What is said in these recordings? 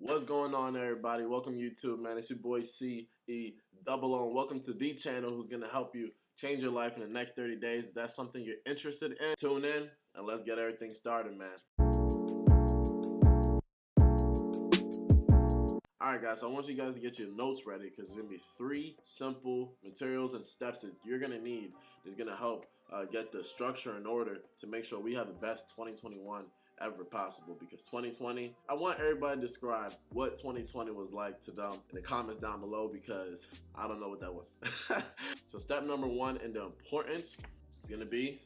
What's going on, everybody? Welcome YouTube, man. It's your boy CEdouble. Welcome to the channel who's gonna help you change your life in the next 30 days. If that's something you're interested in, tune in and let's get everything started, man. Alright guys, so I want you guys to get your notes ready because there's going to be 3 simple materials and steps that you're going to need that's going to help get the structure in order to make sure we have the best 2021 ever possible. Because 2020, I want everybody to describe what 2020 was like to them in the comments down below because I don't know what that was. So step number 1 in the importance is going to be,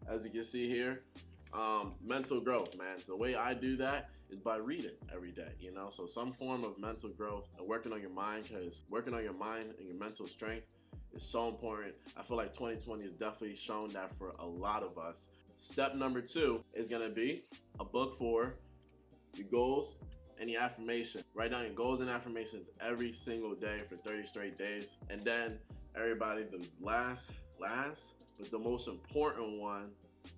as you can see here, mental growth, man. So the way I do that is by reading every day, you know, so some form of mental growth and working on your mind, because working on your mind and your mental strength is so important. I feel like 2020 has definitely shown that for a lot of us. Step number 2 is going to be a book for your goals and your affirmation. Write down your goals and affirmations every single day for 30 straight days. And then everybody, the last but the most important one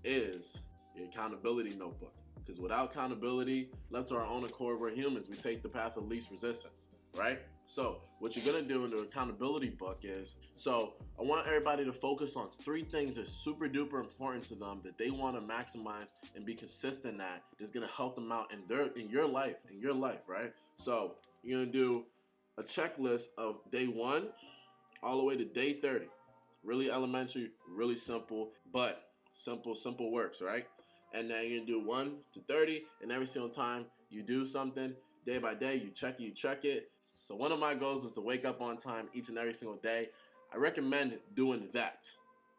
is your accountability notebook. Because without accountability, left to our own accord, we're humans. We take the path of least resistance, right? So what you're gonna do in the accountability book is, so I want everybody to focus on 3 things that's super duper important to them that they want to maximize and be consistent at. That's gonna help them out in your life, right? So you're gonna do a checklist of day 1 all the way to day 30. Really elementary, really simple, but simple works, right? And then you're gonna do 1 to 30, and every single time you do something, day by day, you check it. So one of my goals is to wake up on time each and every single day. I recommend doing that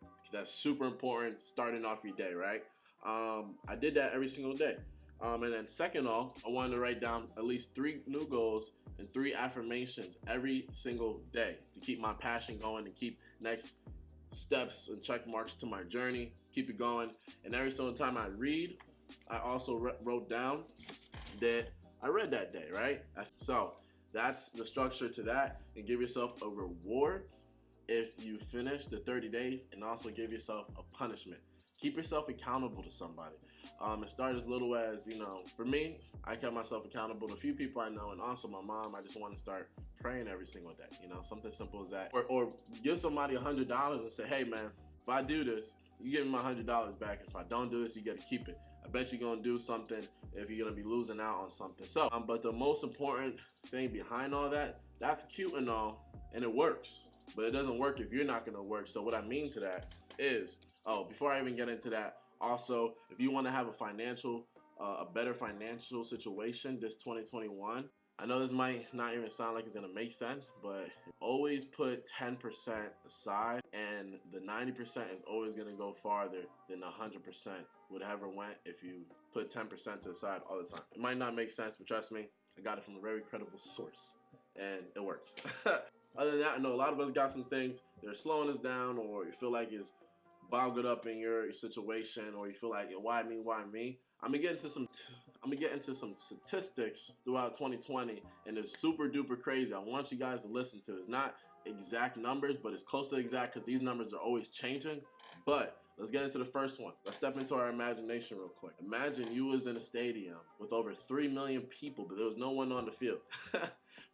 because that's super important starting off your day, right? I did that every single day. And then second off, I wanted to write down at least 3 new goals and 3 affirmations every single day to keep my passion going and keep next steps and check marks to my journey, keep it going. And every single time I read, I also wrote down that I read that day, right? So that's the structure to that, and give yourself a reward if you finish the 30 days, and also give yourself a punishment. Keep yourself accountable to somebody. It started as little as, you know, for me, I kept myself accountable to a few people I know, and also my mom. I just want to start praying every single day, you know, something simple as that. Or give somebody $100 and say, hey man, if I do this, you give me my $100 back. If I don't do this, you got to keep it. I bet you're gonna do something if you're gonna be losing out on something. So, but the most important thing behind all that, that's cute and all, and it works, but it doesn't work if you're not gonna work. So what I mean to that is, before I even get into that, also, if you want to have a better financial situation this 2021, I know this might not even sound like it's gonna make sense, but always put 10% aside, and the 90% is always gonna go farther than 100% would ever went if you put 10% to the side all the time. It might not make sense, but trust me, I got it from a very credible source, and it works. Other than that, I know a lot of us got some things that are slowing us down, or you feel like it's boggled up in your situation, or you feel like, why me? I'm gonna get into some statistics throughout 2020, and it's super duper crazy. I want you guys to listen to it. It's not exact numbers, but it's close to exact because these numbers are always changing. But let's get into the first one. Let's step into our imagination real quick. Imagine you was in a stadium with over 3 million people, but there was no one on the field. But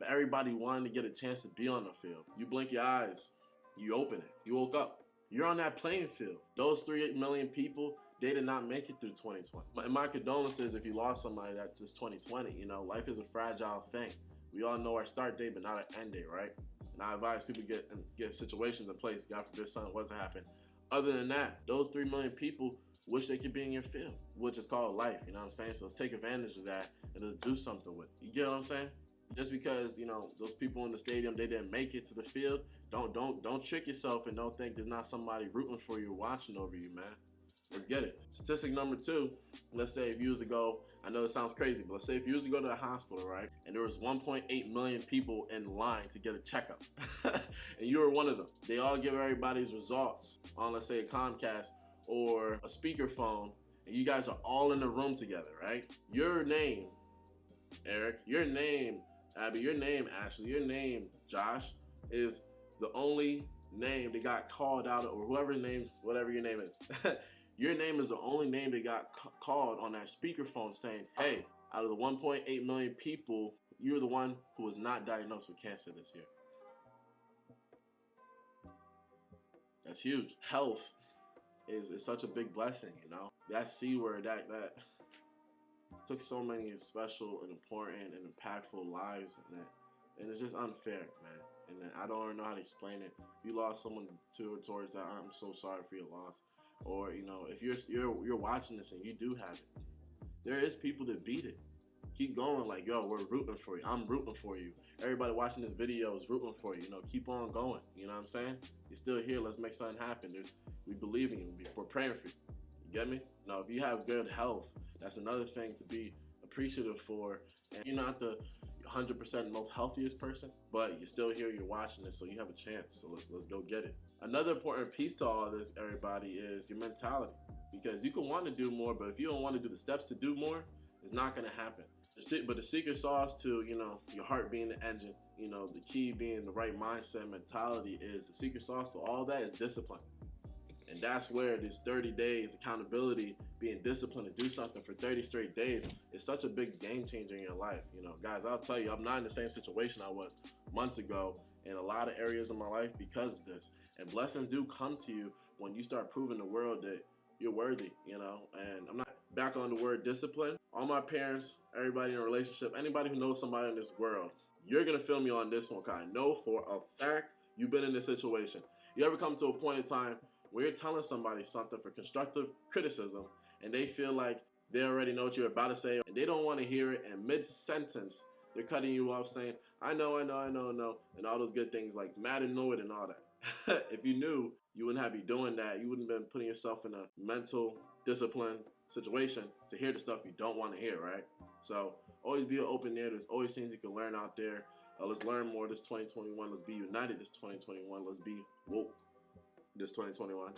everybody wanted to get a chance to be on the field. You blink your eyes, you open it, you woke up. You're on that playing field. Those 3 million people, they did not make it through 2020. And my condolences if you lost somebody that's just 2020. You know, life is a fragile thing. We all know our start date, but not our end date, right? And I advise people get situations in place. God forbid something wasn't happen. Other than that, those 3 million people wish they could be in your field, which is called life. You know what I'm saying? So let's take advantage of that and let's do something with it. You get what I'm saying? Just because, you know, those people in the stadium, they didn't make it to the field, don't trick yourself and don't think there's not somebody rooting for you, watching over you, man. Let's get it. Statistic number 2, let's say if you was to go, I know it sounds crazy, but let's say if you was to go to the hospital, right, and there was 1.8 million people in line to get a checkup, and you were one of them. They all give everybody's results on, let's say, a Comcast or a speakerphone, and you guys are all in the room together, right? Your name, Eric, your name, Abby, your name, Ashley, your name, Josh, is the only name that got called out, or whatever your name is. Your name is the only name that got called on that speakerphone saying, hey, out of the 1.8 million people, you're the one who was not diagnosed with cancer this year. That's huge. Health is such a big blessing, you know. That C word, that took so many special and important and impactful lives, and it's just unfair, man. And I don't know how to explain it. If you lost someone towards that, I'm so sorry for your loss. Or, you know, if you're watching this and you do have it, there is people that beat it. Keep going, like, yo, we're rooting for you. I'm rooting for you. Everybody watching this video is rooting for you. You know, keep on going. You know what I'm saying? You're still here. Let's make something happen. We believe in you. We're praying for you. You get me? Now, if you have good health, that's another thing to be appreciative for. And you're not the 100% most healthiest person, but you're still here. You're watching this, so you have a chance. So let's go get it. Another important piece to all this, everybody, is your mentality. Because you can want to do more, but if you don't want to do the steps to do more, it's not going to happen. But the secret sauce to, you know, your heart being the engine, you know, the key being the right mindset, mentality, is the secret sauce. So all that is discipline. And that's where this 30 days accountability, being disciplined to do something for 30 straight days, is such a big game changer in your life. You know, guys, I'll tell you, I'm not in the same situation I was months ago in a lot of areas of my life because of this. And blessings do come to you when you start proving the world that you're worthy, you know. And I'm not back on the word discipline. All my parents, everybody in a relationship, anybody who knows somebody in this world, you're gonna feel me on this one, because I know for a fact you've been in this situation. You ever come to a point in time where you're telling somebody something for constructive criticism and they feel like they already know what you're about to say and they don't want to hear it, and mid-sentence they're cutting you off saying, I know, and all those good things like mad and know it and all that. If you knew, you wouldn't have been doing that. You wouldn't have been putting yourself in a mental discipline situation to hear the stuff you don't want to hear, right? So always be an open ear. There's always things you can learn out there. Let's learn more this 2021. Let's be united this 2021. Let's be woke this 2021.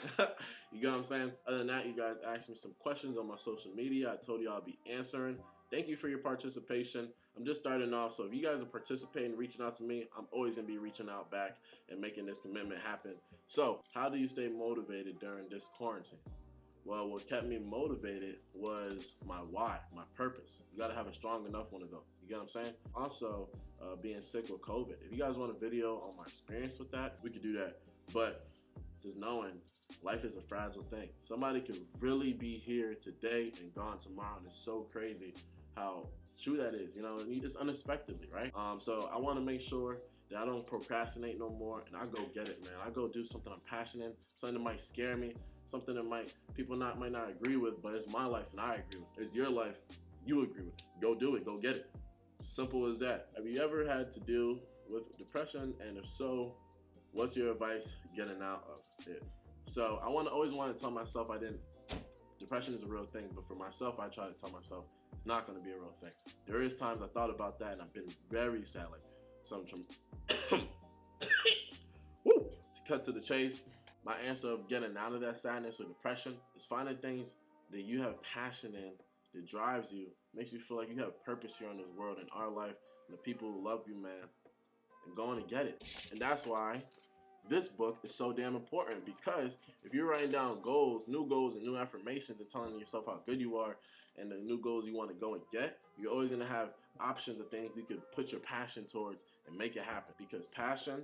You get what I'm saying? Other than that, you guys asked me some questions on my social media. I told you I'll be answering. Thank you for your participation. I'm just starting off, so if you guys are participating, reaching out to me, I'm always going to be reaching out back and making this commitment happen. So how do you stay motivated during this quarantine? Well, what kept me motivated was my why, my purpose. You got to have a strong enough one of those. You get what I'm saying? Also, being sick with COVID. If you guys want a video on my experience with that, we could do that. But just knowing life is a fragile thing. Somebody could really be here today and gone tomorrow, and it's so crazy how true that is, you know, and it's unexpectedly, right? So I want to make sure that I don't procrastinate no more, and I go get it, man. I go do something I'm passionate in, something that might scare me, something that people might not agree with, but it's my life and I agree with it. It's your life, you agree with it. Go do it, go get it. Simple as that. Have you ever had to deal with depression? And if so, what's your advice getting out of it? So I always want to tell myself depression is a real thing, but for myself, I try to tell myself it's not going to be a real thing. There is times I thought about that and I've been very sad, like Woo! To cut to the chase, my answer of getting out of that sadness or depression is finding things that you have passion in, that drives you, makes you feel like you have purpose here in this world, in our life, and the people who love you, man, and going to get it. And that's why this book is so damn important, because if you're writing down goals, and new affirmations, and telling yourself how good you are and the new goals you want to go and get, you're always going to have options of things you could put your passion towards and make it happen. Because passion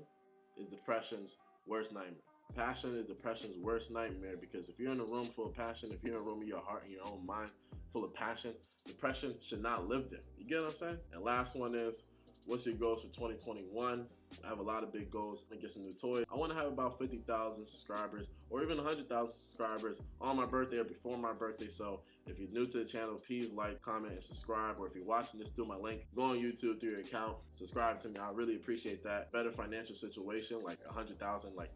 is depression's worst nightmare. Passion is depression's worst nightmare, because if you're in a room full of passion, if you're in a room in your heart and your own mind full of passion, depression should not live there. You get what I'm saying? And last one is, what's your goals for 2021? I have a lot of big goals. I get some new toys. I want to have about 50,000 subscribers or even 100,000 subscribers on my birthday or before my birthday. So if you're new to the channel, please like, comment, and subscribe. Or if you're watching this through my link, go on YouTube through your account, subscribe to me. I really appreciate that. Better financial situation, like 100,000, like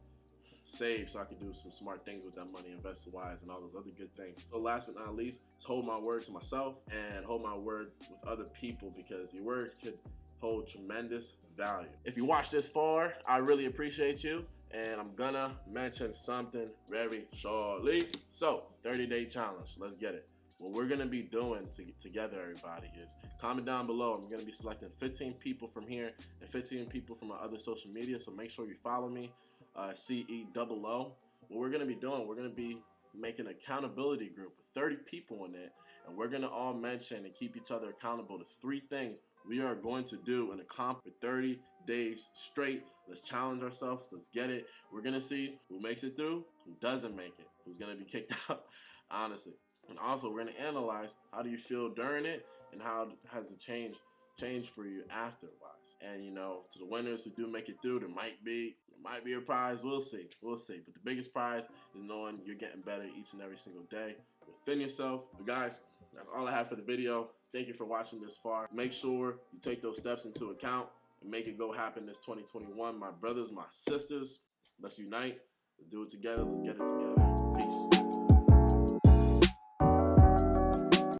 save so I can do some smart things with that money, invest wise, and all those other good things. So last but not least, is hold my word to myself and hold my word with other people, because your word could hold tremendous value. If you watched this far, I really appreciate you, and I'm gonna mention something very shortly. So 30-day challenge, let's get it. What we're gonna be doing together, everybody, is comment down below. I'm gonna be selecting 15 people from here and 15 people from my other social media, so make sure you follow me, CEdouble. What we're gonna be doing, we're gonna be making an accountability group with 30 people in it, And we're gonna all mention and keep each other accountable to 3 things we are going to do and accomplish for 30 days straight. Let's challenge ourselves. Let's get it. We're gonna see who makes it through, who doesn't make it, who's gonna be kicked out, honestly. And also, we're gonna analyze how do you feel during it and how has it changed for you afterwards. And you know, to the winners who do make it through, there might be a prize. We'll see. But the biggest prize is knowing you're getting better each and every single day within yourself. But guys, that's all I have for the video. Thank you for watching this far. Make sure you take those steps into account and make it go happen this 2021. My brothers, my sisters, let's unite. Let's do it together. Let's get it together.